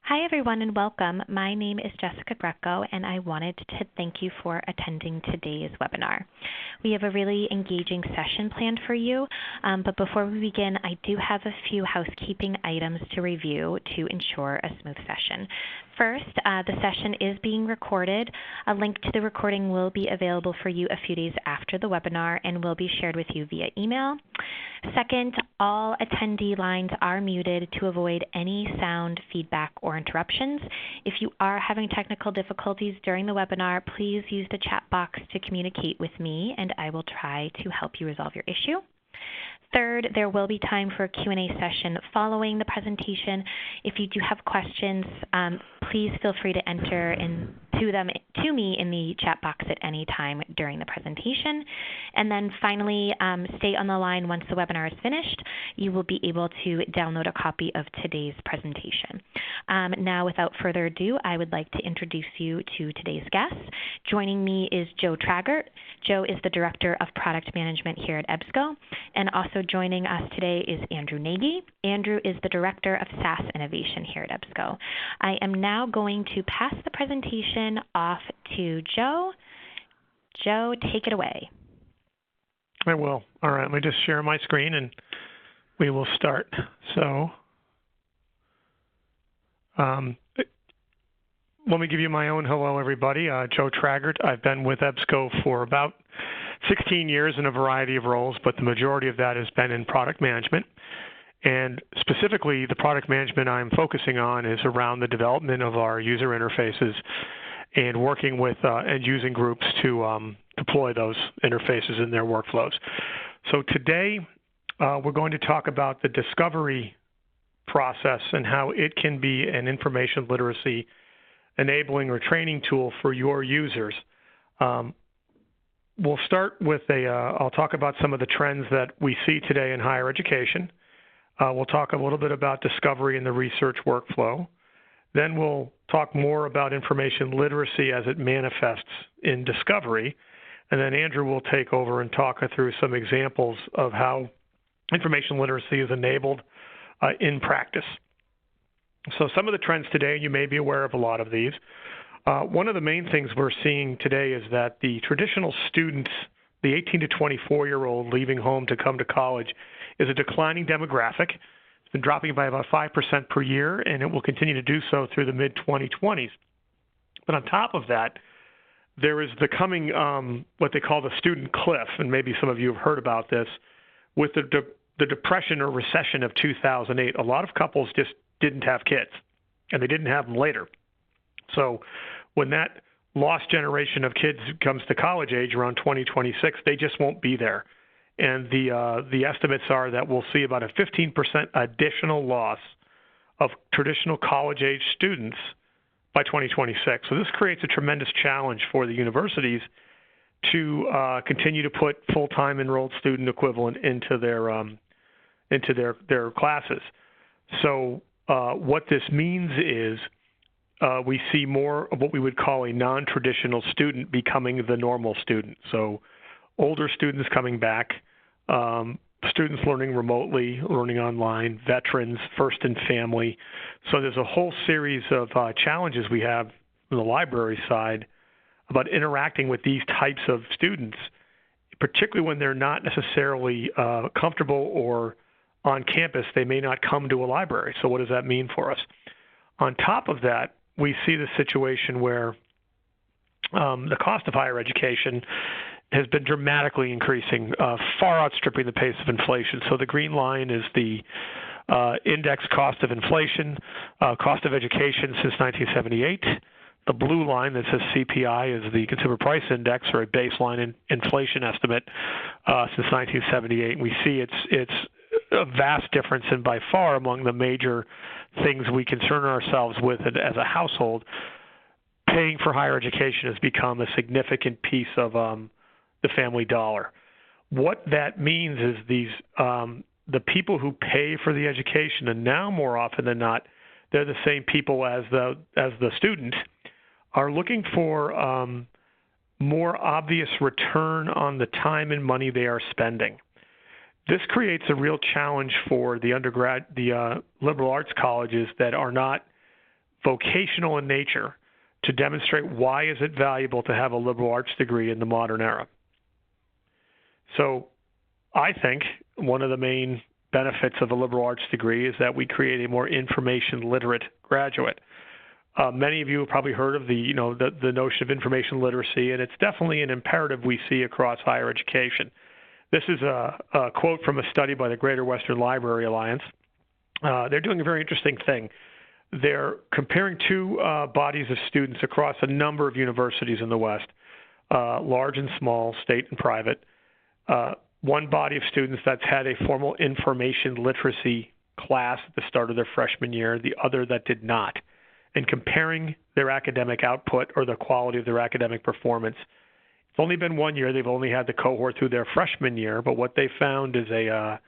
Hi, everyone, and welcome. My name is Jessica Greco, and I wanted to thank you for attending today's webinar. We have a really engaging session planned for you, but before we begin, I do have a few housekeeping items to review to ensure a smooth session. First, the session is being recorded. A link to the recording will be available for you a few days after the webinar and will be shared with you via email. Second, all attendee lines are muted to avoid any sound, feedback, or interruptions. If you are having technical difficulties during the webinar, please use the chat box to communicate with me, and I will try to help you resolve your issue. Third, there will be time for a Q&A session following the presentation. If you do have questions, please feel free to enter to me in the chat box at any time during the presentation. And then finally, stay on the line once the webinar is finished. You will be able to download a copy of today's presentation. Now, without further ado, I would like to introduce you to today's guests. Joining me is Joe Traggart. Joe is the Director of Product Management here at EBSCO, and also joining us today is Andrew Nagy. Andrew is the Director of SaaS Innovation here at EBSCO. I am now going to pass the presentation off to Joe. Joe, take it away. I will. All right, let me just share my screen and we will start. So let me give you my own hello, everybody. Joe Traggart. I've been with EBSCO for about 16 years in a variety of roles, but the majority of that has been in product management. And specifically, the product management I'm focusing on is around the development of our user interfaces and working with end-using groups to deploy those interfaces in their workflows. So today, we're going to talk about the discovery process and how it can be an information literacy enabling or training tool for your users. We'll start with I'll talk about some of the trends that we see today in higher education. We'll talk a little bit about discovery in the research workflow. Then we'll talk more about information literacy as it manifests in discovery. And then Andrew will take over and talk through some examples of how information literacy is enabled in practice. So some of the trends today, you may be aware of a lot of these. One of the main things we're seeing today is that the traditional students, the 18 to 24-year-old leaving home to come to college, is a declining demographic. It's been dropping by about 5% per year, and it will continue to do so through the mid-2020s. But on top of that, there is the coming, what they call the student cliff, and maybe some of you have heard about this. With the depression or recession of 2008, a lot of couples just didn't have kids, and they didn't have them later. So when that lost generation of kids comes to college age around 2026, they just won't be there. And the estimates are that we'll see about a 15% additional loss of traditional college-age students by 2026. So this creates a tremendous challenge for the universities to continue to put full-time enrolled student equivalent into their classes. So what this means is we see more of what we would call a non-traditional student becoming the normal student. So older students coming back, students learning remotely, learning online, veterans, first in family. So there's a whole series of challenges we have on the library side about interacting with these types of students, particularly when they're not necessarily comfortable or on campus. They may not come to a library. So what does that mean for us? On top of that, we see the situation where the cost of higher education has been dramatically increasing, far outstripping the pace of inflation. So the green line is the index cost of inflation, cost of education since 1978. The blue line that says CPI is the Consumer Price Index, or a baseline inflation estimate since 1978. And we see it's a vast difference, and by far among the major things we concern ourselves with as a household, paying for higher education has become a significant piece of the family dollar. What that means is the people who pay for the education, and now more often than not, they're the same people as the student, are looking for more obvious return on the time and money they are spending. This creates a real challenge for the liberal arts colleges that are not vocational in nature to demonstrate why is it valuable to have a liberal arts degree in the modern era. So I think one of the main benefits of a liberal arts degree is that we create a more information literate graduate. Many of you have probably heard of the notion of information literacy, and it's definitely an imperative we see across higher education. This is a quote from a study by the Greater Western Library Alliance. They're doing a very interesting thing. They're comparing two bodies of students across a number of universities in the West, large and small, state and private. One body of students that's had a formal information literacy class at the start of their freshman year, the other that did not. And comparing their academic output or the quality of their academic performance. It's only been 1 year. They've only had the cohort through their freshman year, but what they found is a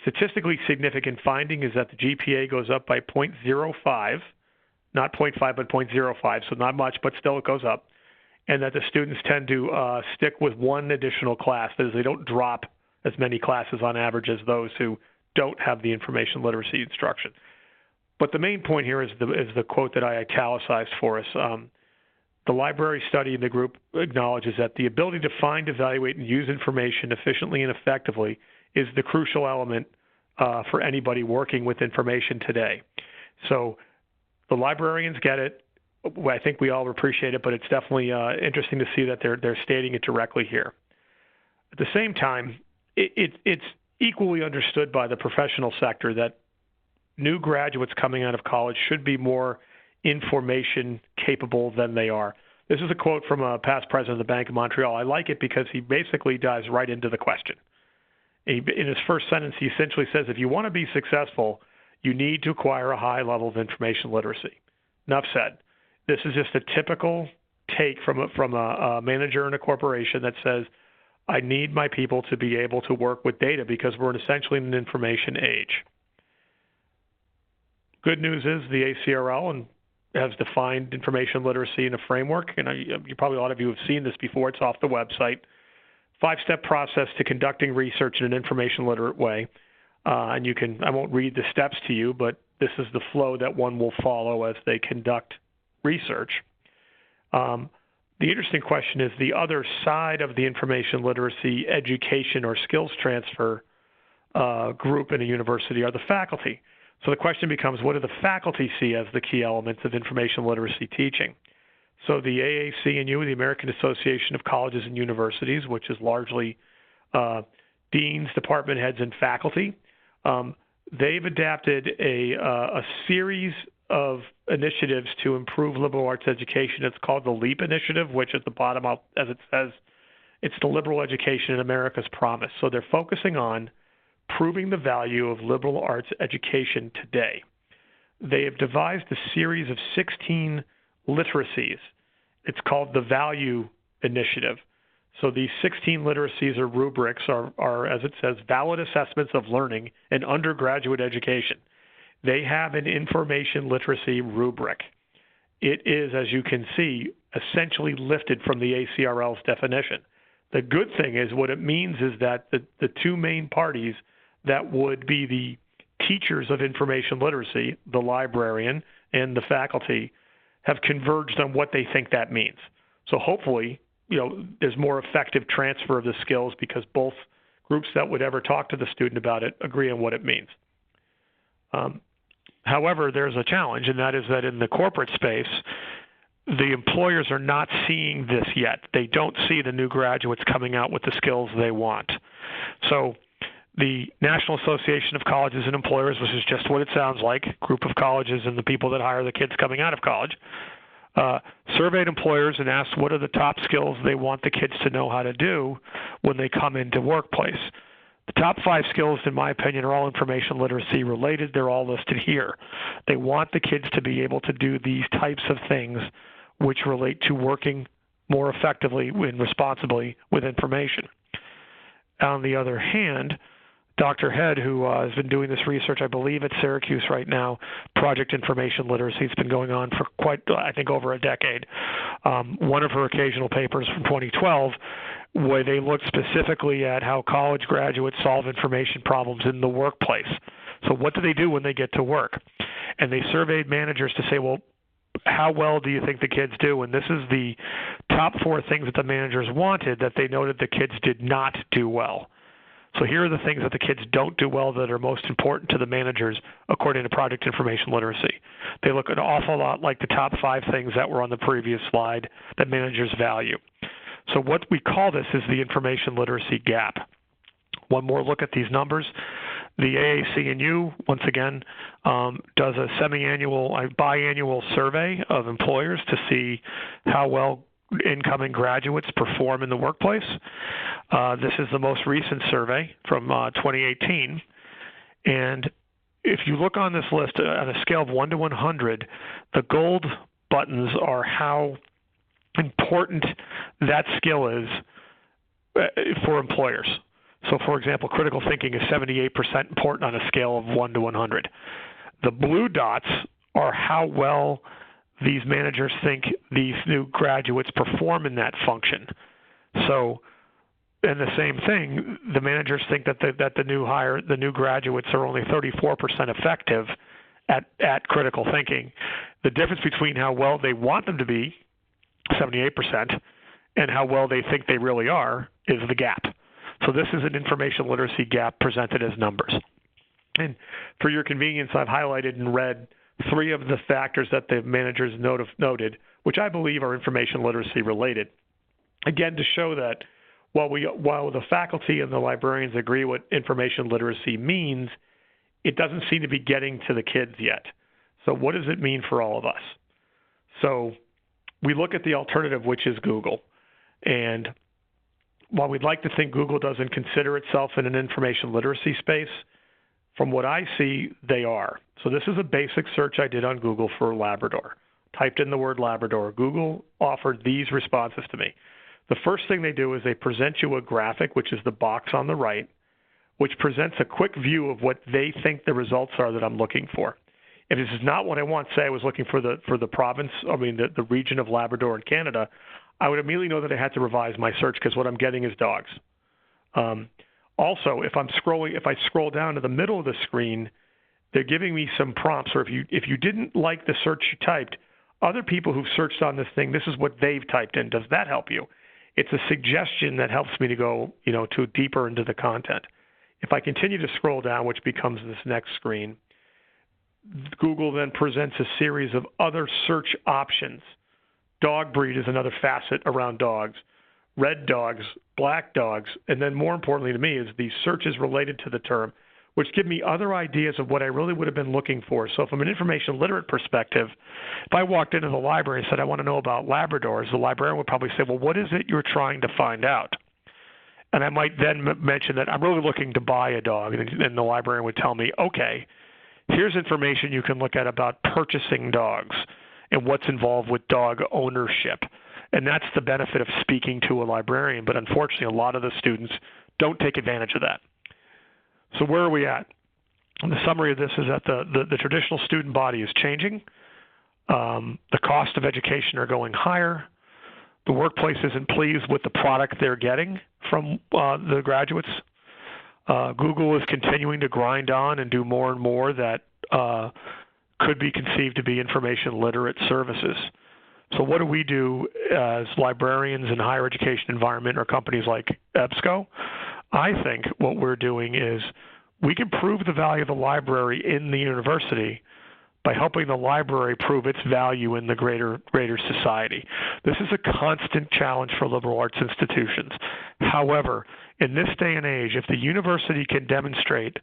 statistically significant finding is that the GPA goes up by 0.05, not 0.5, but 0.05, so not much, but still it goes up, and that the students tend to stick with one additional class. That is, they don't drop as many classes on average as those who don't have the information literacy instruction. But the main point here is the quote that I italicized for us. The library study in the group acknowledges that the ability to find, evaluate, and use information efficiently and effectively is the crucial element for anybody working with information today. So the librarians get it. I think we all appreciate it, but it's definitely interesting to see that they're stating it directly here. At the same time, it's equally understood by the professional sector that new graduates coming out of college should be more information capable than they are. This is a quote from a past president of the Bank of Montreal. I like it because he basically dives right into the question. In his first sentence, he essentially says, if you want to be successful, you need to acquire a high level of information literacy. Enough said. This is just a typical take from a manager in a corporation that says, I need my people to be able to work with data because we're essentially in an information age. Good news is the ACRL has defined information literacy in a framework, and you probably a lot of you have seen this before. It's off the website. 5-step process to conducting research in an information literate way. And I won't read the steps to you, but this is the flow that one will follow as they conduct research. The interesting question is the other side of the information literacy education or skills transfer group in a university are the faculty. So the question becomes, what do the faculty see as the key elements of information literacy teaching? So the AAC&U, the American Association of Colleges and Universities, which is largely deans, department heads, and faculty, they've adapted a series of initiatives to improve liberal arts education. It's called the LEAP Initiative, which at the bottom, as it says, it's the liberal education in America's promise. So they're focusing on proving the value of liberal arts education today. They have devised a series of 16 literacies. It's called the Value Initiative. So these 16 literacies or rubrics are, as it says, valid assessments of learning in undergraduate education. They have an information literacy rubric. It is, as you can see, essentially lifted from the ACRL's definition. The good thing is what it means is that the two main parties that would be the teachers of information literacy, the librarian and the faculty, have converged on what they think that means. So hopefully, there's more effective transfer of the skills because both groups that would ever talk to the student about it agree on what it means. However, there's a challenge, and that is that in the corporate space, the employers are not seeing this yet. They don't see the new graduates coming out with the skills they want. So the National Association of Colleges and Employers, which is just what it sounds like, a group of colleges and the people that hire the kids coming out of college, surveyed employers and asked what are the top skills they want the kids to know how to do when they come into workplace. The top 5 skills, in my opinion, are all information literacy related. They're all listed here. They want the kids to be able to do these types of things which relate to working more effectively and responsibly with information. On the other hand, Dr. Head, who has been doing this research, I believe, at Syracuse right now, Project Information Literacy, it's been going on for over a decade. One of her occasional papers from 2012, where they looked specifically at how college graduates solve information problems in the workplace. So what do they do when they get to work? And they surveyed managers to say, well, how well do you think the kids do? And this is the top 4 things that the managers wanted that they noted the kids did not do well. So here are the things that the kids don't do well that are most important to the managers according to Project Information Literacy. They look an awful lot like the top 5 things that were on the previous slide that managers value. So what we call this is the information literacy gap. One more look at these numbers. The AAC&U, once again, does a biannual survey of employers to see how well incoming graduates perform in the workplace. This is the most recent survey from 2018. And if you look on this list on a scale of 1 to 100, the gold buttons are how important that skill is for employers. So, for example, critical thinking is 78% important on a scale of 1 to 100. The blue dots are how well these managers think these new graduates perform in that function. So, and the same thing, the managers think that the new graduates are only 34% effective at critical thinking. The difference between how well they want them to be, 78%, and how well they think they really are is the gap. So this is an information literacy gap presented as numbers. And for your convenience, I've highlighted in red 3 of the factors that the managers noted, which I believe are information literacy related. Again, to show that while the faculty and the librarians agree what information literacy means, it doesn't seem to be getting to the kids yet. So what does it mean for all of us? So we look at the alternative, which is Google. And while we'd like to think Google doesn't consider itself in an information literacy space, from what I see, they are. So this is a basic search I did on Google for Labrador. Typed in the word Labrador. Google offered these responses to me. The first thing they do is they present you a graphic, which is the box on the right, which presents a quick view of what they think the results are that I'm looking for. If this is not what I want, say I was looking for the province, the region of Labrador in Canada, I would immediately know that I had to revise my search because what I'm getting is dogs. Also, if I scroll down to the middle of the screen, they're giving me some prompts. Or if you didn't like the search you typed, other people who've searched on this thing, this is what they've typed in. Does that help you? It's a suggestion that helps me to go, to deeper into the content. If I continue to scroll down, which becomes this next screen, Google then presents a series of other search options. Dog breed is another facet around dogs. Red dogs, black dogs, and then more importantly to me is these searches related to the term, which give me other ideas of what I really would have been looking for. So from an information literate perspective, if I walked into the library and said, I want to know about Labradors, the librarian would probably say, well, what is it you're trying to find out? And I might then mention that I'm really looking to buy a dog, and the librarian would tell me, okay, here's information you can look at about purchasing dogs and what's involved with dog ownership. And that's the benefit of speaking to a librarian, but unfortunately a lot of the students don't take advantage of that. So where are we at? And the summary of this is that the traditional student body is changing. The cost of education are going higher. The workplace isn't pleased with the product they're getting from the graduates. Google is continuing to grind on and do more and more that could be conceived to be information literate services. So what do we do as librarians in higher education environment or companies like EBSCO? I think what we're doing is we can prove the value of the library in the university by helping the library prove its value in the greater society. This is a constant challenge for liberal arts institutions. However, in this day and age, if the university can demonstrate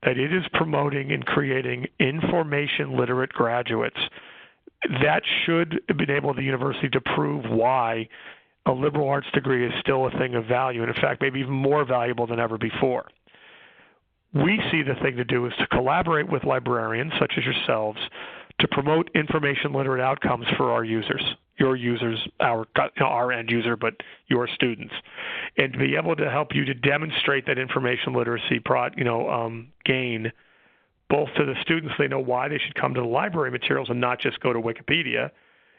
that it is promoting and creating information literate graduates, that should enable the university to prove why a liberal arts degree is still a thing of value, and in fact, maybe even more valuable than ever before. We see the thing to do is to collaborate with librarians, such as yourselves, to promote information literate outcomes for our users, your users, our end user, but your students, and to be able to help you to demonstrate that information literacy gain, both to the students, they know why they should come to the library materials and not just go to Wikipedia,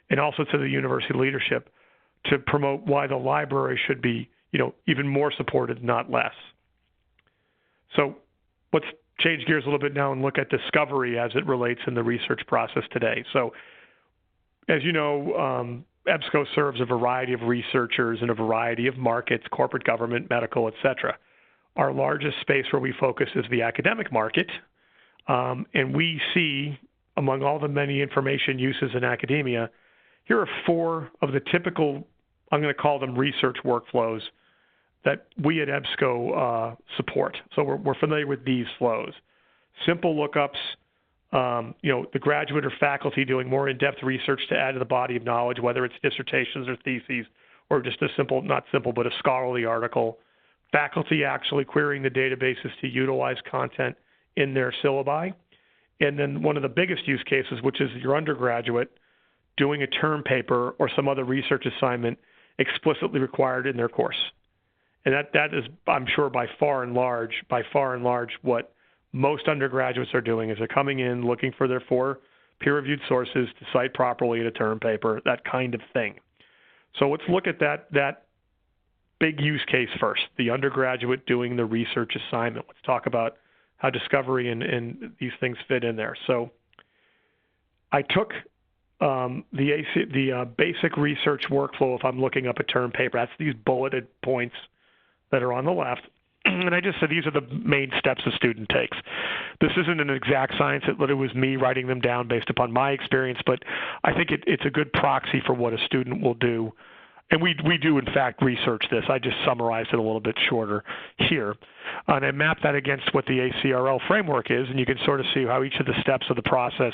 and also to the university leadership to promote why the library should be, even more supported, not less. So change gears a little bit now and look at discovery as it relates in the research process today. So, as you know, EBSCO serves a variety of researchers in a variety of markets, corporate government, medical, et cetera. Our largest space where we focus is the academic market, and we see, among all the many information uses in academia, here are 4 of the typical, I'm going to call them research workflows, that we at EBSCO support. So we're familiar with these flows. Simple lookups, the graduate or faculty doing more in-depth research to add to the body of knowledge, whether it's dissertations or theses, or just a simple, not simple, but a scholarly article. Faculty actually querying the databases to utilize content in their syllabi. And then one of the biggest use cases, which is your undergraduate doing a term paper or some other research assignment explicitly required in their course. And that is, I'm sure, by far and large, what most undergraduates are doing is they're coming in looking for their 4 peer-reviewed sources to cite properly in a term paper, that kind of thing. So let's look at that big use case first, the undergraduate doing the research assignment. Let's talk about how discovery and these things fit in there. So I took the basic research workflow if I'm looking up a term paper. That's these bulleted points that are on the left. And I just said these are the main steps a student takes. This isn't an exact science. It was me writing them down based upon my experience, but I think it's a good proxy for what a student will do. And we do, in fact, research this. I just summarized it a little bit shorter here. And I mapped that against what the ACRL framework is, and you can sort of see how each of the steps of the process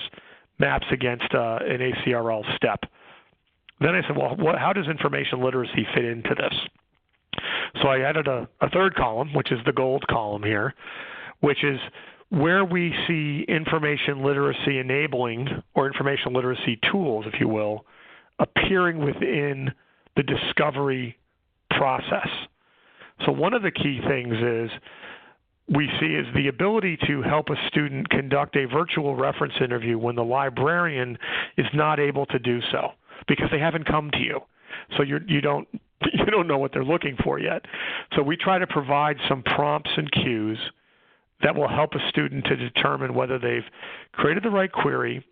maps against an ACRL step. Then I said, well, how does information literacy fit into this? So I added a third column, which is the gold column here, which is where we see information literacy enabling, or information literacy tools, if you will, appearing within the discovery process. So one of the key things we see is the ability to help a student conduct a virtual reference interview when the librarian is not able to do so because they haven't come to you. So you don't know what they're looking for yet. So we try to provide some prompts and cues that will help a student to determine whether they've created the right query,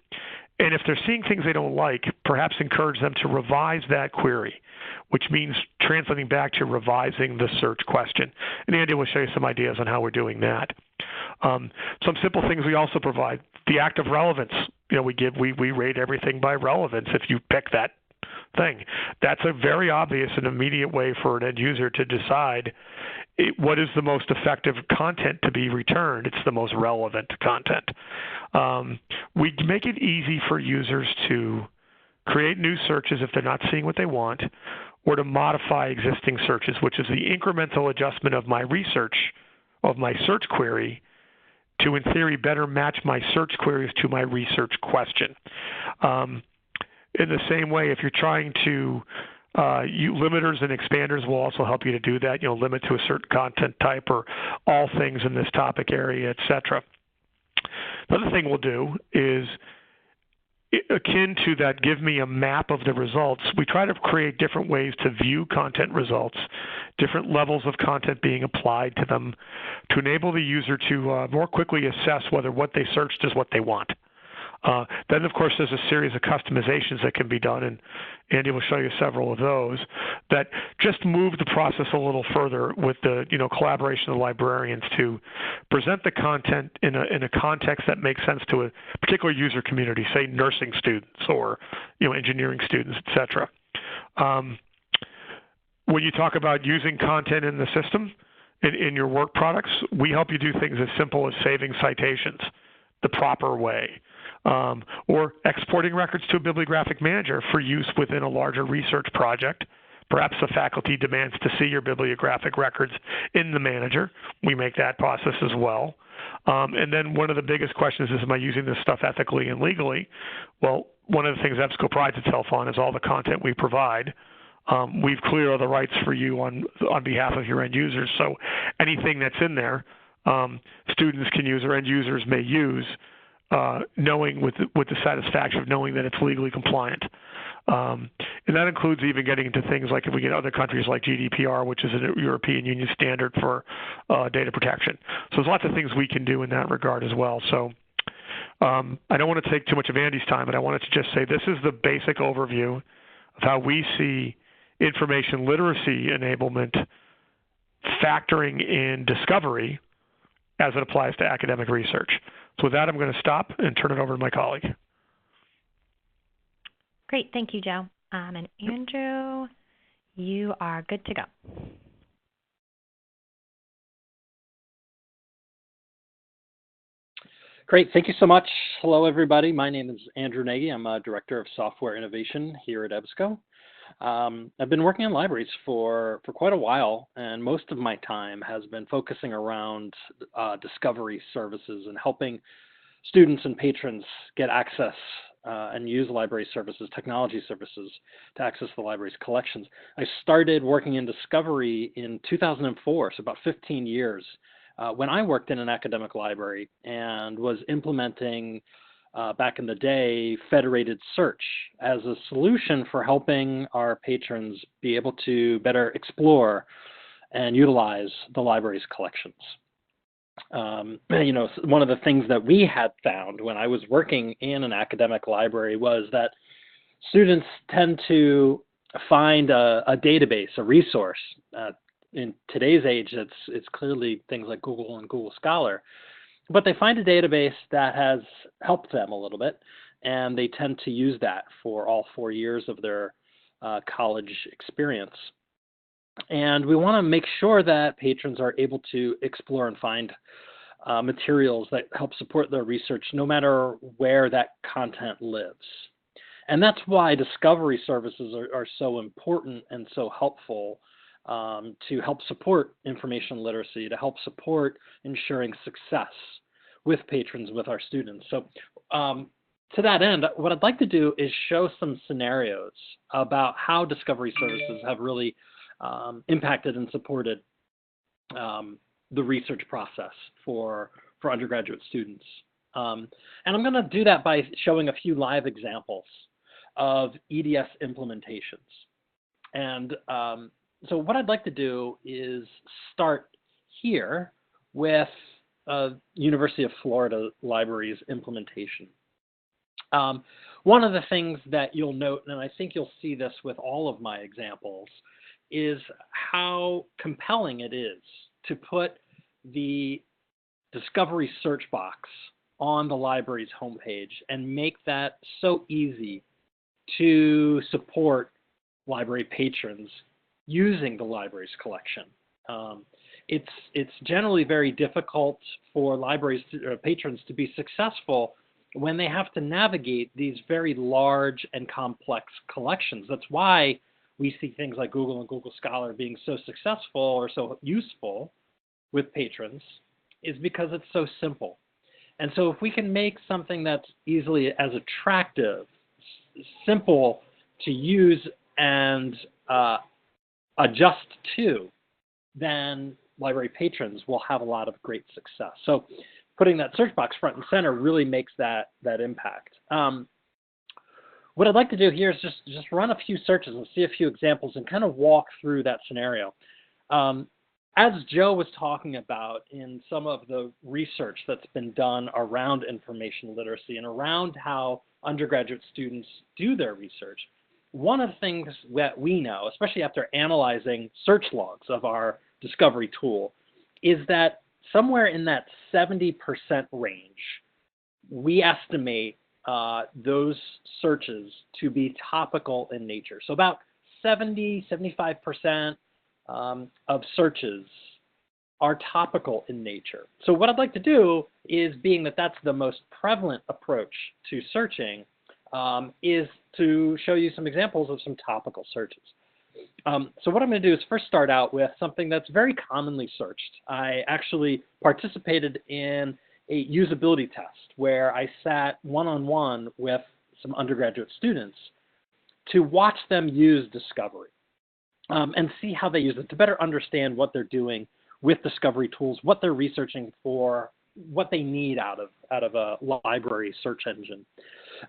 and if they're seeing things they don't like, perhaps encourage them to revise that query, which means translating back to revising the search question. And Andy will show you some ideas on how we're doing that. Some simple things we also provide. The act of relevance. We rate everything by relevance if you pick that thing. That's a very obvious and immediate way for an end user to decide what is the most effective content to be returned. It's the most relevant content. We make it easy for users to create new searches if they're not seeing what they want, or to modify existing searches, which is the incremental adjustment of my research, of my search query, to, in theory, better match my search queries to my research question. In the same way, if you're trying to, limiters and expanders will also help you to do that, limit to a certain content type or all things in this topic area, et cetera. Another thing we'll do is, akin to that, give me a map of the results. We try to create different ways to view content results, different levels of content being applied to them, to enable the user to more quickly assess whether what they searched is what they want. Then, of course, there's a series of customizations that can be done, and Andy will show you several of those, that just move the process a little further with the collaboration of the librarians to present the content in a context that makes sense to a particular user community, say nursing students or engineering students, et cetera. When you talk about using content in the system, in your work products, we help you do things as simple as saving citations the proper way, or exporting records to a bibliographic manager for use within a larger research project. Perhaps the faculty demands to see your bibliographic records in the manager. We make that process as well. And then one of the biggest questions is, am I using this stuff ethically and legally? Well, one of the things EBSCO prides itself on is all the content we provide. We've cleared all the rights for you on behalf of your end users. So anything that's in there, students can use or end users may use, knowing with the satisfaction of knowing that it's legally compliant. And that includes even getting into things like if we get other countries like GDPR, which is a European Union standard for data protection. So there's lots of things we can do in that regard as well. So I don't want to take too much of Andy's time, but I wanted to just say this is the basic overview of how we see information literacy enablement factoring in discovery as it applies to academic research. So with that, I'm going to stop and turn it over to my colleague. Great, thank you, Joe. And Andrew, you are good to go. Great, thank you so much. Hello, everybody. My name is Andrew Nagy. I'm a Director of Software Innovation here at EBSCO. I've been working in libraries for quite a while, and most of my time has been focusing around discovery services and helping students and patrons get access and use library services, technology services, to access the library's collections. I started working in discovery in 2004, so about 15 years, when I worked in an academic library and was implementing back in the day, federated search as a solution for helping our patrons be able to better explore and utilize the library's collections. You know, one of the things that we had found when I was working in an academic library was that students tend to find a database, a resource. In today's age, it's clearly things like Google and Google Scholar. But they find a database that has helped them a little bit, and they tend to use that for all 4 years of their college experience. And we want to make sure that patrons are able to explore and find materials that help support their research, no matter where that content lives. And that's why discovery services are so important and so helpful to help support information literacy, to help support ensuring success with patrons, with our students. So to that end, what I'd like to do is show some scenarios about how discovery services have really impacted and supported the research process for undergraduate students. And I'm going to do that by showing a few live examples of EDS implementations. And so what I'd like to do is start here with University of Florida Library's implementation. One of the things that you'll note, and I think you'll see this with all of my examples, is how compelling it is to put the discovery search box on the library's homepage and make that so easy to support library patrons using the library's collection. It's generally very difficult for libraries patrons to be successful when they have to navigate these very large and complex collections. That's why we see things like Google and Google Scholar being so successful or so useful with patrons, is because it's so simple. And so if we can make something that's easily as attractive, simple to use and adjust to, then library patrons will have a lot of great success. So putting that search box front and center really makes that impact. What I'd like to do here is just run a few searches and see a few examples and kind of walk through that scenario. As Joe was talking about in some of the research that's been done around information literacy and around how undergraduate students do their research, one of the things that we know, especially after analyzing search logs of our discovery tool, is that somewhere in that 70% range, we estimate those searches to be topical in nature. So about 75% of searches are topical in nature. So what I'd like to do is, being that that's the most prevalent approach to searching, is to show you some examples of some topical searches. So what I'm going to do is first start out with something that's very commonly searched. I actually participated in a usability test where I sat one-on-one with some undergraduate students to watch them use Discovery and see how they use it, to better understand what they're doing with discovery tools, what they're researching for, what they need out of a library search engine.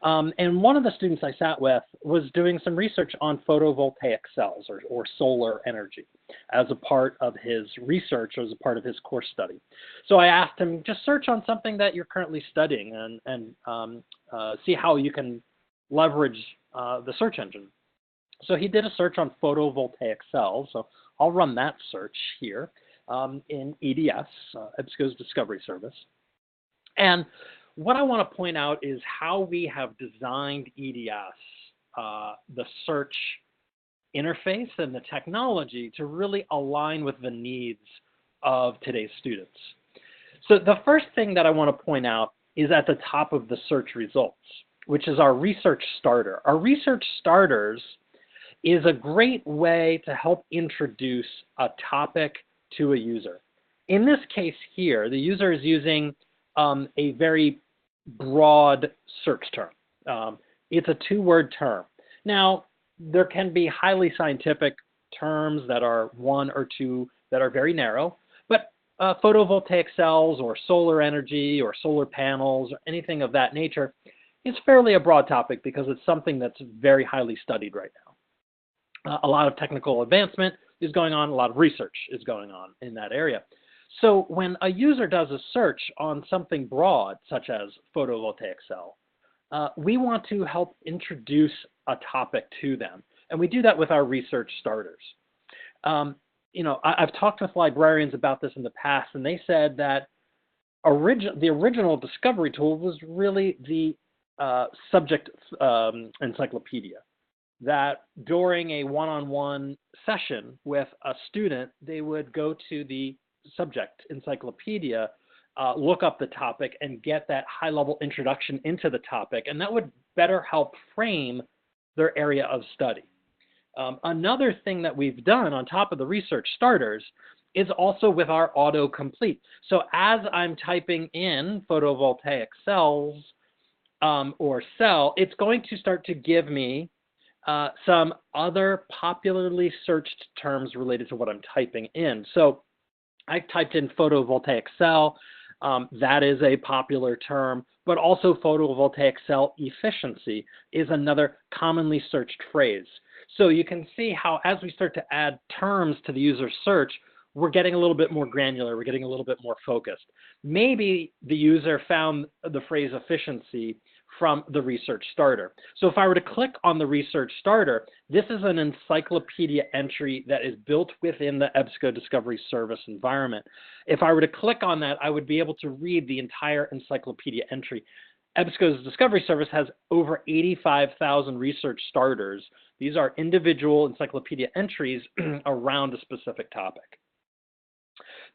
And one of the students I sat with was doing some research on photovoltaic cells or solar energy as a part of his research, as a part of his course study. So I asked him, just search on something that you're currently studying and see how you can leverage the search engine. So he did a search on photovoltaic cells. So I'll run that search here in EDS, EBSCO's Discovery Service. And what I want to point out is how we have designed EDS, the search interface and the technology to really align with the needs of today's students. So the first thing that I want to point out is at the top of the search results, which is our research starter. Our research starters is a great way to help introduce a topic to a user. In this case here, the user is using a very broad search term. It's a two-word term. Now, there can be highly scientific terms that are one or two that are very narrow, but photovoltaic cells or solar energy or solar panels or anything of that nature is fairly a broad topic because it's something that's very highly studied right now. A lot of technical advancement is going on, a lot of research is going on in that area. So when a user does a search on something broad, such as photovoltaic cell, we want to help introduce a topic to them. And we do that with our research starters. I've talked with librarians about this in the past, and they said that the original discovery tool was really the subject encyclopedia. That during a one-on-one session with a student, they would go to the subject encyclopedia, look up the topic, and get that high-level introduction into the topic, and that would better help frame their area of study. Another thing that we've done on top of the research starters is also with our autocomplete. So as I'm typing in photovoltaic cells or cell, it's going to start to give me some other popularly searched terms related to what I'm typing in. So I typed in photovoltaic cell. That is a popular term, but also photovoltaic cell efficiency is another commonly searched phrase. So you can see how as we start to add terms to the user search, we're getting a little bit more granular, we're getting a little bit more focused. Maybe the user found the phrase efficiency from the research starter. So if I were to click on the research starter, this is an encyclopedia entry that is built within the EBSCO Discovery Service environment. If I were to click on that, I would be able to read the entire encyclopedia entry. EBSCO's Discovery Service has over 85,000 research starters. These are individual encyclopedia entries around a specific topic.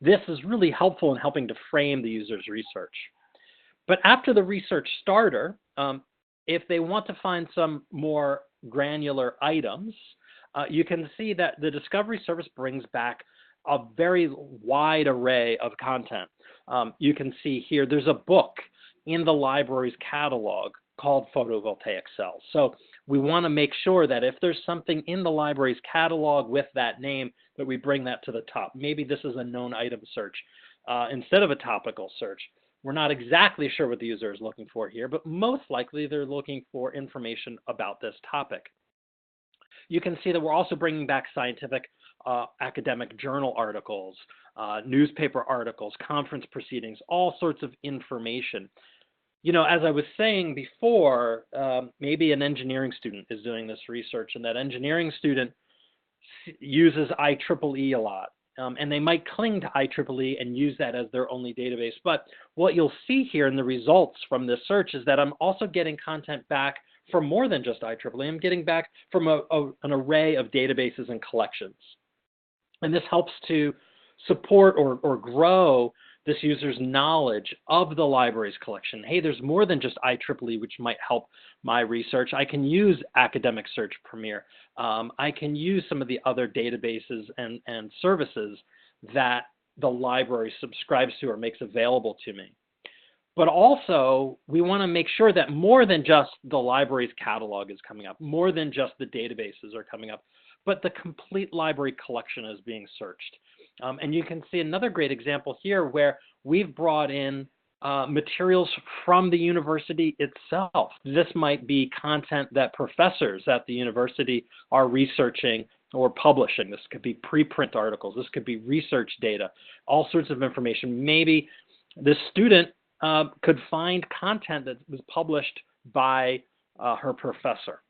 This is really helpful in helping to frame the user's research. But after the research starter, if they want to find some more granular items, you can see that the Discovery Service brings back a very wide array of content. You can see here there's a book in the library's catalog called Photovoltaic Cells. So we want to make sure that if there's something in the library's catalog with that name, that we bring that to the top. Maybe this is a known item search instead of a topical search. We're not exactly sure what the user is looking for here, but most likely they're looking for information about this topic. You can see that we're also bringing back scientific academic journal articles, newspaper articles, conference proceedings, all sorts of information. You know, as I was saying before, maybe an engineering student is doing this research, and that engineering student uses IEEE a lot. And they might cling to IEEE and use that as their only database. But what you'll see here in the results from this search is that I'm also getting content back from more than just IEEE. I'm getting back from an array of databases and collections. And this helps to support or grow this user's knowledge of the library's collection. Hey, there's more than just IEEE, which might help my research. I can use Academic Search Premier. I can use some of the other databases and services that the library subscribes to or makes available to me. But also, we want to make sure that more than just the library's catalog is coming up, more than just the databases are coming up, but the complete library collection is being searched. And you can see another great example here where we've brought in materials from the university itself. This might be content that professors at the university are researching or publishing. This could be preprint articles. This could be research data, all sorts of information. Maybe the student could find content that was published by her professor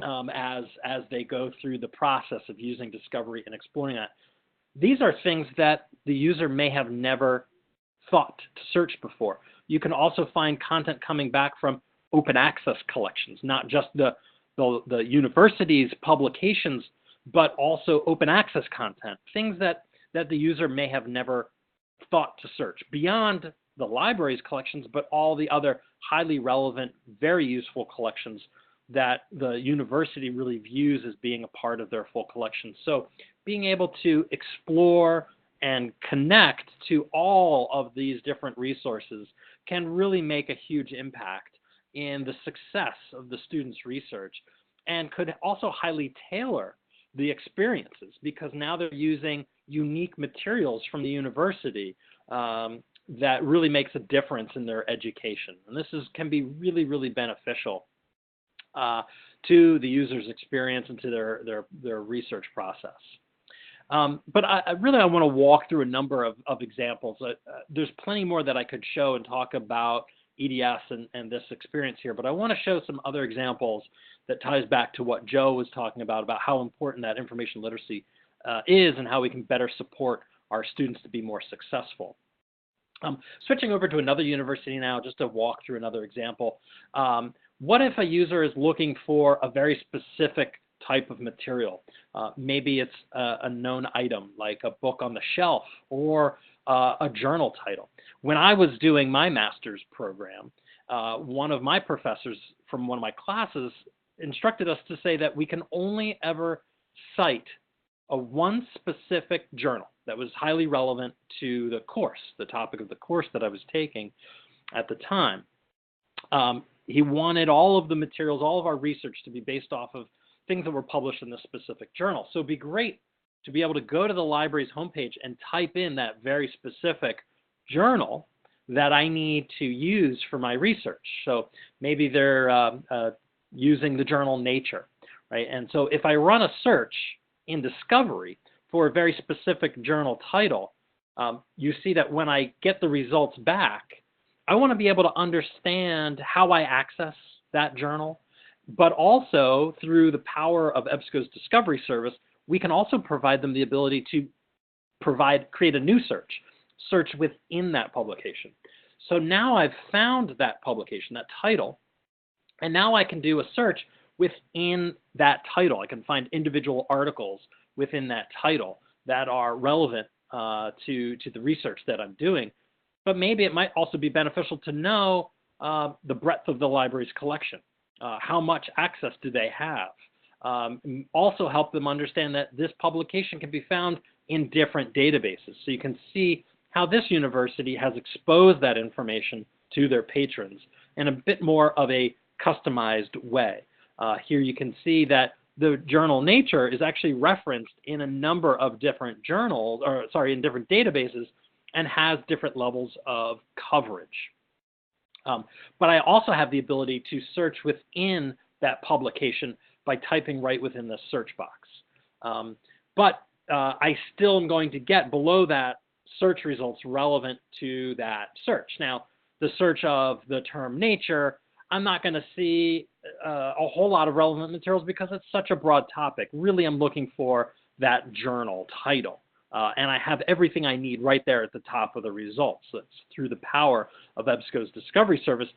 as they go through the process of using Discovery and exploring that. These are things that the user may have never thought to search before. You can also find content coming back from open access collections, not just the university's publications, but also open access content, things that the user may have never thought to search beyond the library's collections, but all the other highly relevant, very useful collections that the university really views as being a part of their full collection. So being able to explore and connect to all of these different resources can really make a huge impact in the success of the student's research, and could also highly tailor the experiences, because now they're using unique materials from the university that really makes a difference in their education. And this can be really, really beneficial to the user's experience and to their research process. But I want to walk through a number of examples. There's plenty more that I could show and talk about EDS and this experience here, but I want to show some other examples that ties back to what Joe was talking about how important that information literacy is and how we can better support our students to be more successful. Switching over to another university now, just to walk through another example. What if a user is looking for a very specific type of material? Maybe it's a known item, like a book on the shelf or a journal title. When I was doing my master's program, one of my professors from one of my classes instructed us to say that we can only ever cite one specific journal that was highly relevant to the course, the topic of the course that I was taking at the time. He wanted all of the materials, all of our research to be based off of things that were published in this specific journal. So it'd be great to be able to go to the library's homepage and type in that very specific journal that I need to use for my research. So maybe they're using the journal Nature, right? And so if I run a search in Discovery for a very specific journal title, you see that when I get the results back, I want to be able to understand how I access that journal, but also through the power of EBSCO's Discovery service, we can also provide them the ability to create a new search within that publication. So now I've found that publication, that title, and now I can do a search within that title. I can find individual articles within that title that are relevant to the research that I'm doing. But maybe it might also be beneficial to know the breadth of the library's collection. How much access do they have? Also help them understand that this publication can be found in different databases. So you can see how this university has exposed that information to their patrons in a bit more of a customized way. Here you can see that the journal Nature is actually referenced in a number of different in different databases, and has different levels of coverage. But I also have the ability to search within that publication by typing right within the search box. But I still am going to get below that search results relevant to that search. Now, the search of the term Nature, I'm not going to see a whole lot of relevant materials because it's such a broad topic. Really, I'm looking for that journal title. And I have everything I need right there at the top of the results. That's through the power of EBSCO's Discovery service.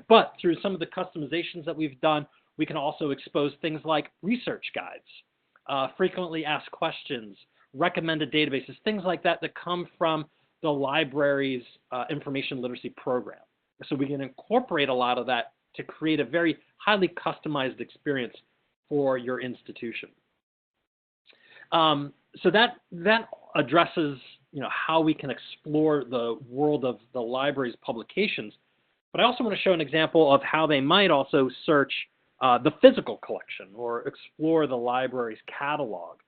But through some of the customizations that we've done, we can also expose things like research guides, frequently asked questions, recommended databases, things like that that come from the library's information literacy program. So we can incorporate a lot of that to create a very highly customized experience for your institution. So that addresses how we can explore the world of the library's publications. But I also want to show an example of how they might also search the physical collection or explore the library's catalog.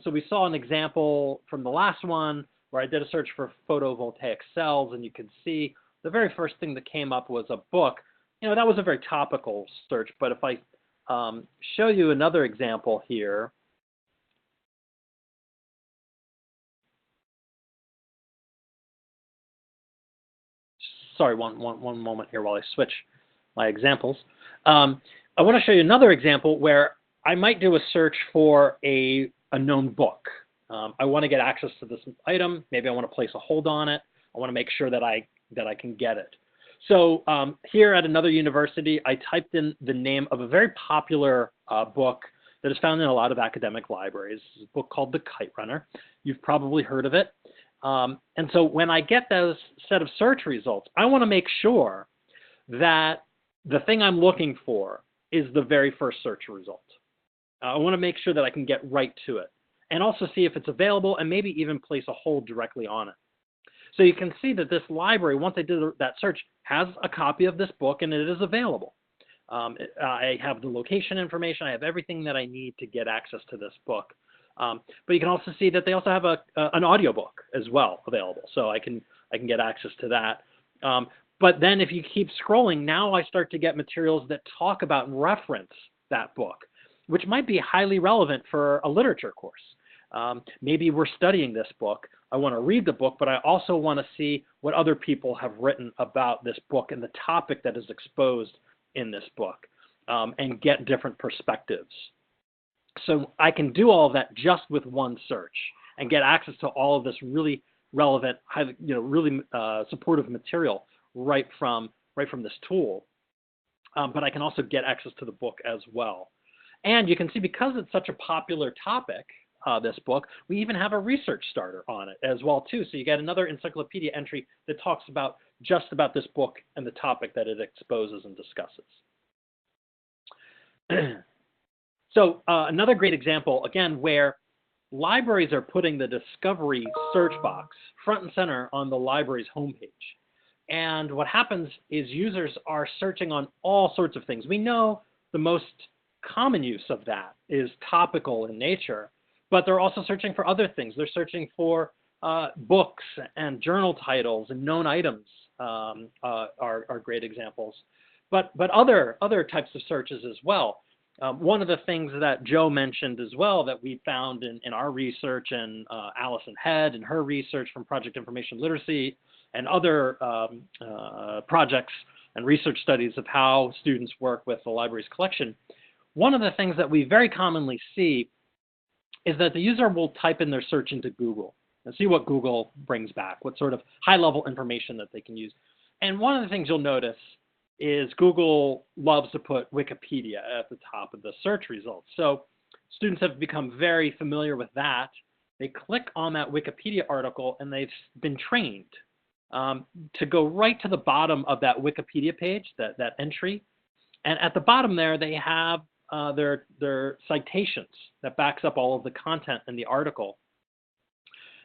So we saw an example from the last one where I did a search for photovoltaic cells, and you can see the very first thing that came up was a book. That was a very topical search, but if I show you another example here. Sorry, one moment here while I switch my examples. I want to show you another example where I might do a search for a known book. I want to get access to this item. Maybe I want to place a hold on it. I want to make sure that I can get it. So here at another university, I typed in the name of a very popular book that is found in a lot of academic libraries. It's a book called The Kite Runner. You've probably heard of it. And so when I get those set of search results, I want to make sure that the thing I'm looking for is the very first search result. I want to make sure that I can get right to it and also see if it's available and maybe even place a hold directly on it. So you can see that this library, once I did that search, has a copy of this book and it is available. I have the location information. I have everything that I need to get access to this book. But you can also see that they also have an audiobook as well available. So I can get access to that. But then if you keep scrolling, now I start to get materials that talk about and reference that book, which might be highly relevant for a literature course. Maybe we're studying this book. I want to read the book, but I also want to see what other people have written about this book and the topic that is exposed in this book, and get different perspectives. So I can do all of that just with one search and get access to all of this really relevant, really supportive material right from this tool. But I can also get access to the book as well. And you can see, because it's such a popular topic, this book, we even have a research starter on it as well too. So you get another encyclopedia entry that talks about just about this book and the topic that it exposes and discusses. So another great example, again, where libraries are putting the discovery search box front and center on the library's homepage. And what happens is users are searching on all sorts of things. We know the most common use of that is topical in nature, but they're also searching for other things. They're searching for books and journal titles and known items are great examples, but other types of searches as well. One of the things that Joe mentioned as well that we found in our research, and Allison Head in her research from Project Information Literacy and other projects and research studies of how students work with the library's collection, one of the things that we very commonly see is that the user will type in their search into Google and see what Google brings back, what sort of high-level information that they can use. And one of the things you'll notice is Google loves to put Wikipedia at the top of the search results. So students have become very familiar with that. They click on that Wikipedia article and they've been trained to go right to the bottom of that Wikipedia page, that entry. And at the bottom there, they have their citations that backs up all of the content in the article.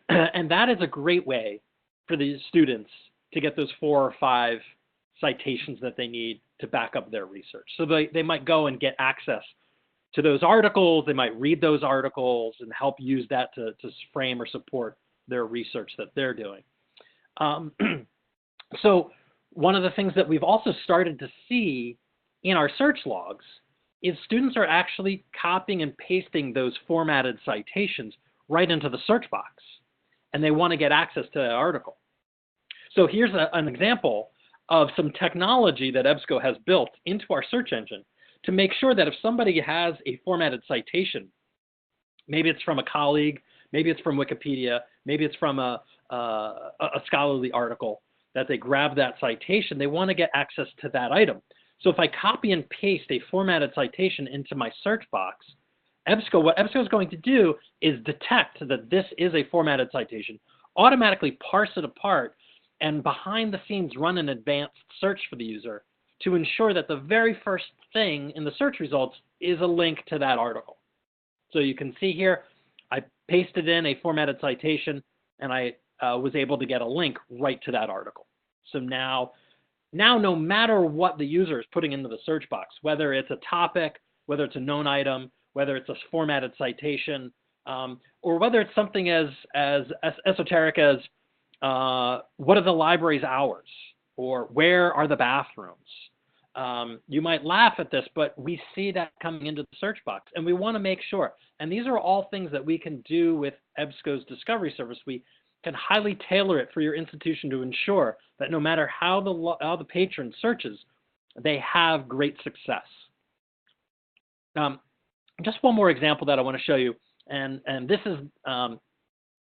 And that is a great way for these students to get those 4 or 5 citations that they need to back up their research. So they might go and get access to those articles. They might read those articles and help use that to frame or support their research that they're doing. So one of the things that we've also started to see in our search logs is students are actually copying and pasting those formatted citations right into the search box, and they want to get access to that article. So here's an example of some technology that EBSCO has built into our search engine to make sure that if somebody has a formatted citation, maybe it's from a colleague, maybe it's from Wikipedia, maybe it's from a scholarly article, that they grab that citation, they want to get access to that item. So if I copy and paste a formatted citation into my search box, what EBSCO is going to do is detect that this is a formatted citation, automatically parse it apart, and behind the scenes run an advanced search for the user to ensure that the very first thing in the search results is a link to that article. So you can see here, I pasted in a formatted citation, and I was able to get a link right to that article. So now no matter what the user is putting into the search box, whether it's a topic, whether it's a known item, whether it's a formatted citation, or whether it's something as esoteric as what are the library's hours, or where are the bathrooms? You might laugh at this, but we see that coming into the search box, and we want to make sure. And these are all things that we can do with EBSCO's Discovery Service. We can highly tailor it for your institution to ensure that no matter how the patron searches, they have great success. Just one more example that I want to show you, and this is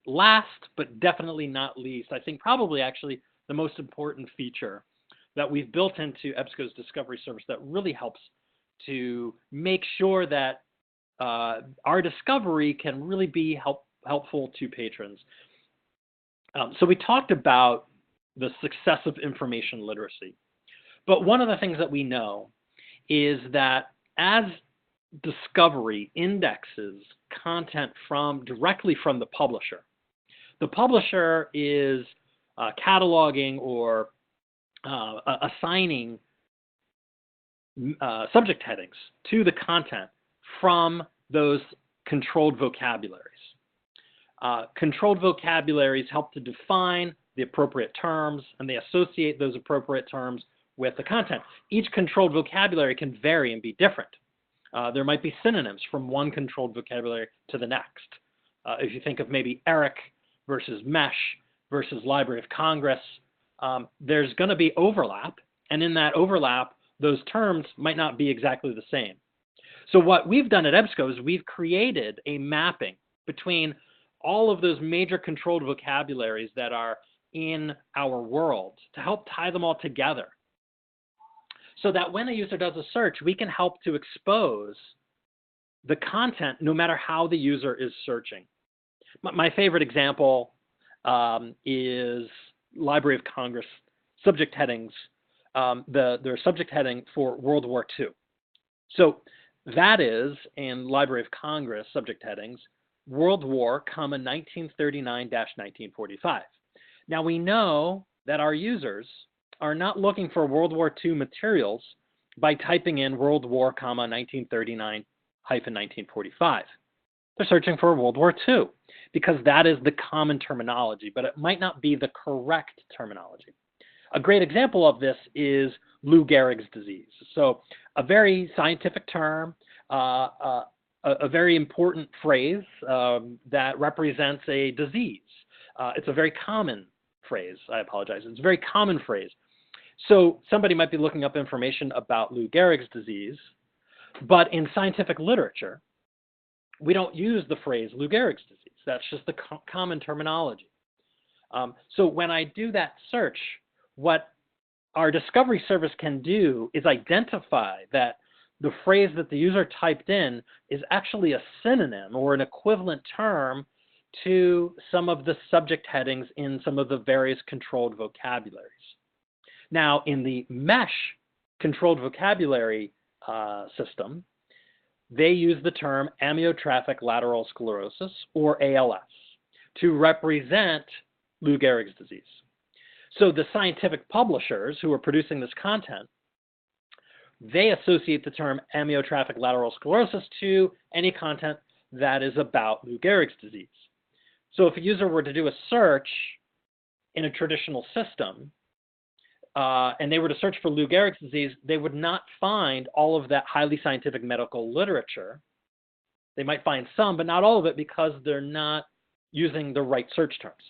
last but definitely not least, I think probably actually the most important feature that we've built into EBSCO's Discovery Service that really helps to make sure that our discovery can really be helpful to patrons. So we talked about the success of information literacy, but one of the things that we know is that as Discovery indexes content directly from the publisher is cataloging or assigning subject headings to the content from those controlled vocabularies. Controlled vocabularies help to define the appropriate terms, and they associate those appropriate terms with the content. Each controlled vocabulary can vary and be different. There might be synonyms from one controlled vocabulary to the next. If you think of maybe ERIC versus MESH versus Library of Congress, there's going to be overlap, and in that overlap, those terms might not be exactly the same. So what we've done at EBSCO is we've created a mapping between all of those major controlled vocabularies that are in our world to help tie them all together, so that when a user does a search, we can help to expose the content no matter how the user is searching. My favorite example is Library of Congress subject headings, their subject heading for World War II. So that is, in Library of Congress subject headings, World War, 1939-1945. Now we know that our users are not looking for World War II materials by typing in World War, 1939-1945. They're searching for World War II because that is the common terminology, but it might not be the correct terminology. A great example of this is Lou Gehrig's disease. So a very scientific term, a very important phrase that represents a disease. It's a very common phrase. I apologize. It's a very common phrase. So somebody might be looking up information about Lou Gehrig's disease, but in scientific literature, we don't use the phrase Lou Gehrig's disease. That's just the common terminology. So when I do that search, what our Discovery Service can do is identify that the phrase that the user typed in is actually a synonym or an equivalent term to some of the subject headings in some of the various controlled vocabularies. Now, in the MESH controlled vocabulary system, they use the term amyotrophic lateral sclerosis, or ALS, to represent Lou Gehrig's disease. So the scientific publishers who are producing this content, they associate the term amyotrophic lateral sclerosis to any content that is about Lou Gehrig's disease. So if a user were to do a search in a traditional system, and they were to search for Lou Gehrig's disease, they would not find all of that highly scientific medical literature. They might find some, but not all of it, because they're not using the right search terms.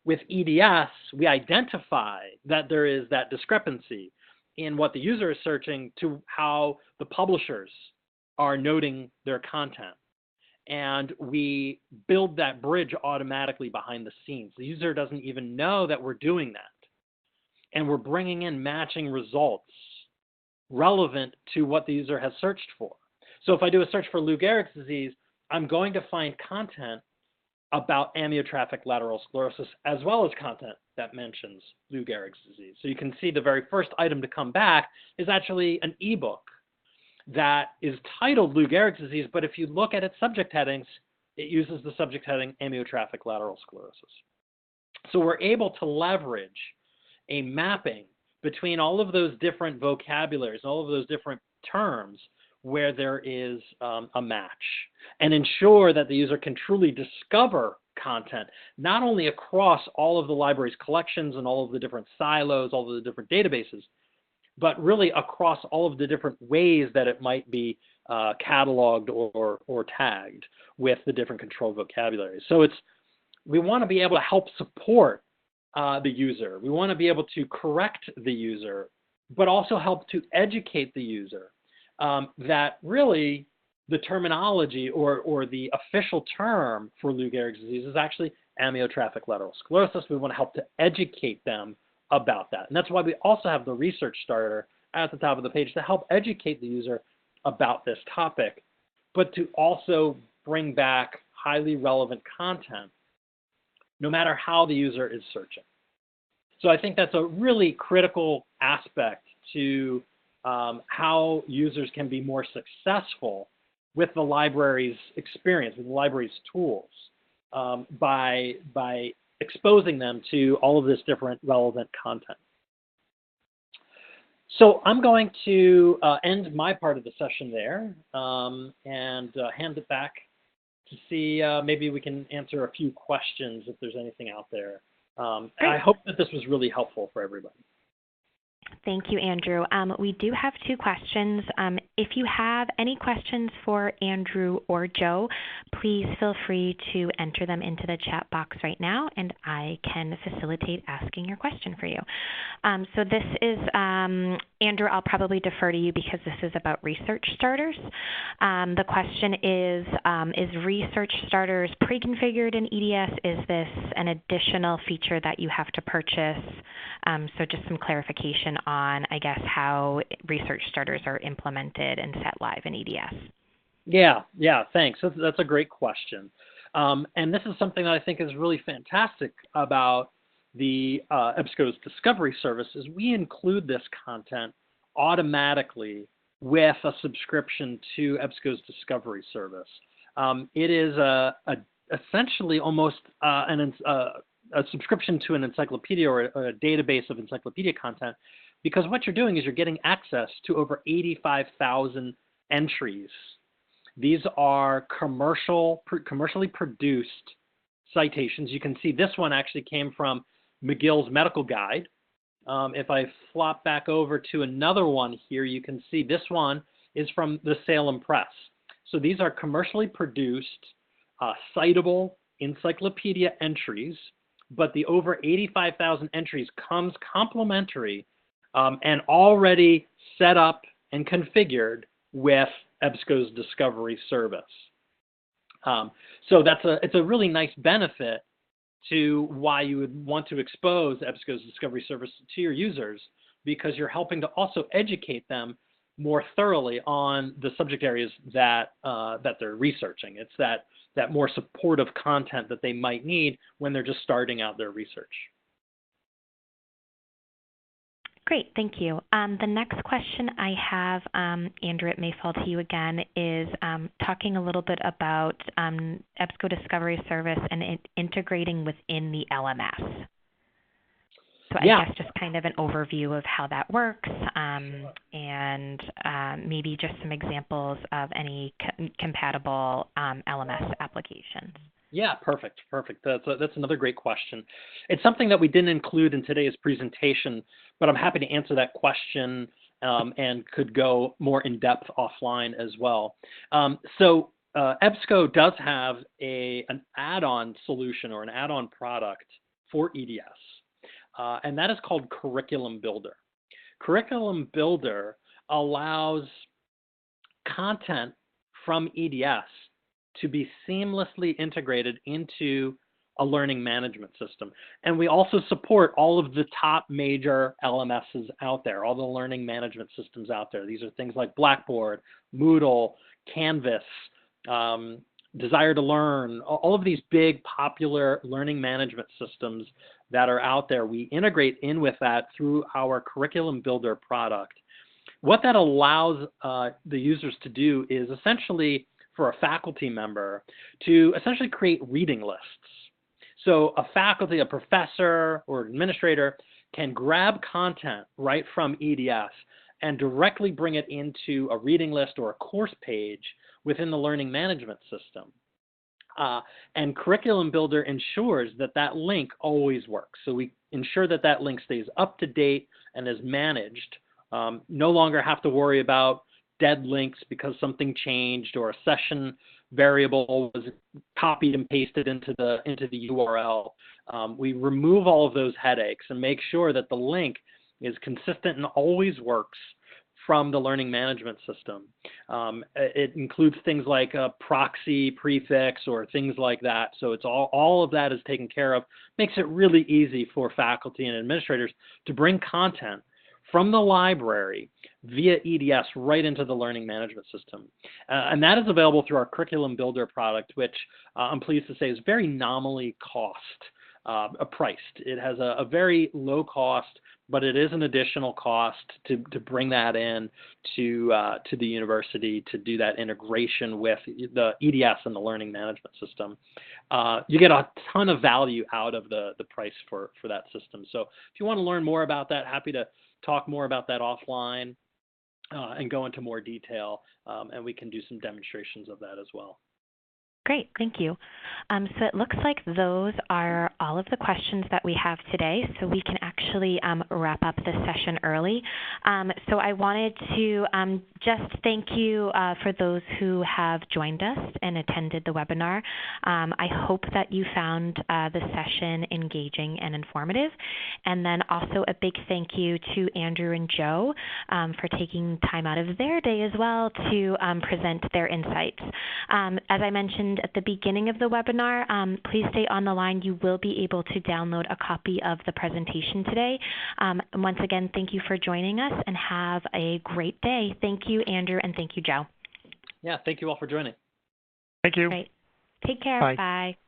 With EDS, we identify that there is that discrepancy in what the user is searching to how the publishers are noting their content. And we build that bridge automatically behind the scenes. The user doesn't even know that we're doing that. And we're bringing in matching results relevant to what the user has searched for. So if I do a search for Lou Gehrig's disease, I'm going to find content about amyotrophic lateral sclerosis, as well as content that mentions Lou Gehrig's disease. So you can see the very first item to come back is actually an ebook that is titled Lou Gehrig's disease, but if you look at its subject headings, it uses the subject heading amyotrophic lateral sclerosis. So we're able to leverage a mapping between all of those different vocabularies, all of those different terms where there is a match, and ensure that the user can truly discover content, not only across all of the library's collections and all of the different silos, all of the different databases, but really across all of the different ways that it might be cataloged or tagged with the different controlled vocabularies. So we want to be able to help support the user. We want to be able to correct the user, but also help to educate the user that really the terminology or the official term for Lou Gehrig's disease is actually amyotrophic lateral sclerosis. We want to help to educate them about that. And that's why we also have the research starter at the top of the page to help educate the user about this topic, but to also bring back highly relevant content, no matter how the user is searching. So I think that's a really critical aspect to how users can be more successful with the library's experience, with the library's tools, by exposing them to all of this different relevant content. So I'm going to end my part of the session there and hand it back to see maybe we can answer a few questions if there's anything out there. I hope that this was really helpful for everybody. Thank you, Andrew. We do have two questions. If you have any questions for Andrew or Joe, please feel free to enter them into the chat box right now, and I can facilitate asking your question for you. So this is, Andrew, I'll probably defer to you because this is about research starters. The question is Research Starters pre-configured in EDS? Is this an additional feature that you have to purchase? So just some clarification on, I guess, how research starters are implemented and set live in EDS. Yeah, thanks. That's a great question. And this is something that I think is really fantastic about the EBSCO's Discovery service is we include this content automatically with a subscription to EBSCO's Discovery service. It is essentially almost a subscription to an encyclopedia or a database of encyclopedia content, because what you're doing is you're getting access to over 85,000 entries. These are commercially produced citations. You can see this one actually came from McGill's Medical Guide. If I flop back over to another one here, you can see this one is from the Salem Press. So these are commercially produced, citable encyclopedia entries, but the over 85,000 entries comes complimentary and already set up and configured with EBSCO's Discovery service. So it's a really nice benefit to why you would want to expose EBSCO's Discovery service to your users, because you're helping to also educate them more thoroughly on the subject areas that they're researching. It's that more supportive content that they might need when they're just starting out their research. Great, thank you. The next question I have, Andrew, it may fall to you again, is talking a little bit about EBSCO Discovery Service and integrating within the LMS. So I guess just kind of an overview of how that works, and maybe just some examples of any compatible LMS applications. Yeah, perfect. That's another great question. It's something that we didn't include in today's presentation, but I'm happy to answer that question and could go more in depth offline as well. So EBSCO does have an add-on solution or an add-on product for EDS, and that is called Curriculum Builder. Curriculum Builder allows content from EDS to be seamlessly integrated into a learning management system. And we also support all of the top major LMSs out there, all the learning management systems out there. These are things like Blackboard, Moodle, Canvas, Desire to Learn, all of these big popular learning management systems that are out there. We integrate in with that through our Curriculum Builder product. What that allows the users to do is essentially for a faculty member to essentially create reading lists. So a faculty, a professor, or administrator can grab content right from EDS and directly bring it into a reading list or a course page within the learning management system. And Curriculum Builder ensures that that link always works. So we ensure that that link stays up to date and is managed. No longer have to worry about dead links because something changed or a session variable was copied and pasted into the URL. We remove all of those headaches and make sure that the link is consistent and always works from the learning management system. It includes things like a proxy prefix or things like that. So it's all of that is taken care of. Makes it really easy for faculty and administrators to bring content from the library via EDS right into the learning management system. And that is available through our Curriculum Builder product, which I'm pleased to say is very nominally priced. It has a very low cost, but it is an additional cost to bring that in to the university to do that integration with the EDS and the learning management system. You get a ton of value out of the price for that system. So if you want to learn more about that, happy to talk more about that offline and go into more detail, and we can do some demonstrations of that as well. Great, thank you. So it looks like those are all of the questions that we have today, so we can actually wrap up this session early. So I wanted to just thank you for those who have joined us and attended the webinar. I hope that you found the session engaging and informative. And then also a big thank you to Andrew and Joe for taking time out of their day as well to present their insights. As I mentioned at the beginning of the webinar, please stay on the line. You will be able to download a copy of the presentation today. Once again, thank you for joining us and have a great day. Thank you, Andrew, and thank you, Joe. Yeah, thank you all for joining. Thank you. Great. Take care. Bye. Bye.